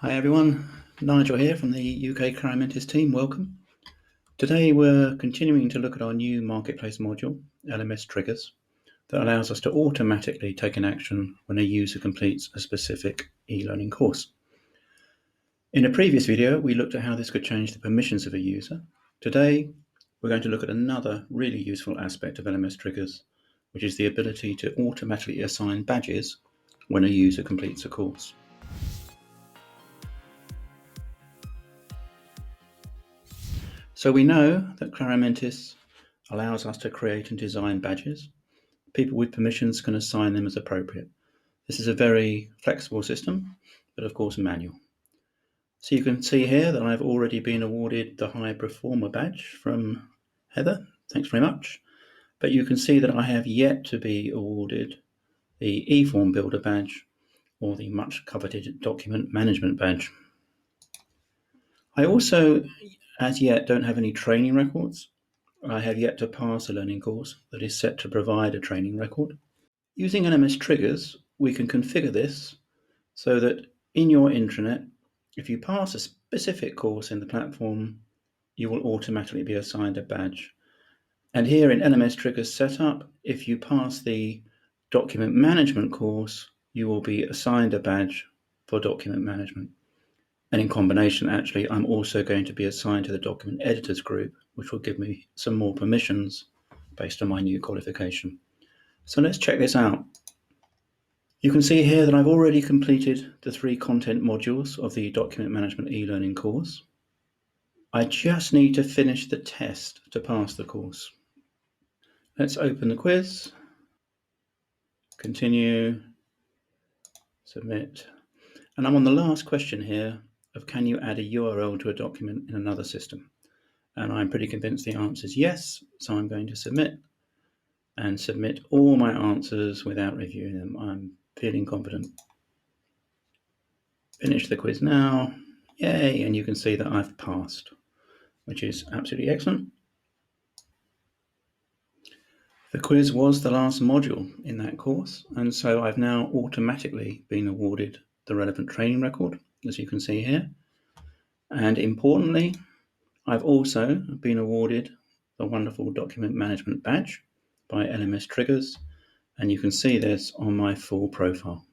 Hi everyone, Nigel here from the UK Cryomentis team, welcome. Today we're continuing to look at our new marketplace module, LMS triggers, that allows us to automatically take an action when a user completes a specific e-learning course. In a previous video we looked at how this could change the permissions of a user. Today we're going to look at another really useful aspect of LMS triggers, which is the ability to automatically assign badges when a user completes a course. So we know that Cryomentis allows us to create and design badges. People with permissions can assign them as appropriate. This is a very flexible system, but of course manual. So you can see here that I've already been awarded the High Performer badge from Heather. Thanks very much. But you can see that I have yet to be awarded the eForm Builder badge or the much coveted Document Management badge. I also, as yet, don't have any training records. I have yet to pass a learning course that is set to provide a training record. Using LMS triggers, we can configure this so that in your intranet, if you pass a specific course in the platform, you will automatically be assigned a badge. And here in LMS triggers setup, if you pass the document management course, you will be assigned a badge for document management. And in combination, actually, I'm also going to be assigned to the document editors group, which will give me some more permissions based on my new qualification. So let's check this out. You can see here that I've already completed the 3 content modules of the document management e-learning course. I just need to finish the test to pass the course. Let's open the quiz, continue, submit. And I'm on the last question here of can you add a URL to a document in another system? And I'm pretty convinced the answer is yes, so I'm going to submit and submit all my answers without reviewing them. I'm feeling confident. Finish the quiz now. Yay, and you can see that I've passed, which is absolutely excellent. The quiz was the last module in that course, and so I've now automatically been awarded the relevant training record, as you can see here. And importantly, I've also been awarded the wonderful document management badge by LMS Triggers, and you can see this on my full profile.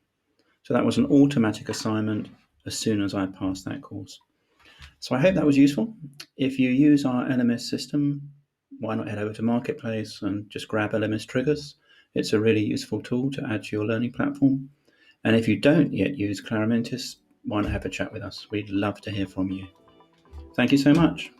So that was an automatic assignment as soon as I passed that course. So I hope that was useful. If you use our LMS system, why not head over to Marketplace and just grab LMS Triggers? It's a really useful tool to add to your learning platform. And if you don't yet use Cryomentis, why not have a chat with us? We'd love to hear from you. Thank you so much.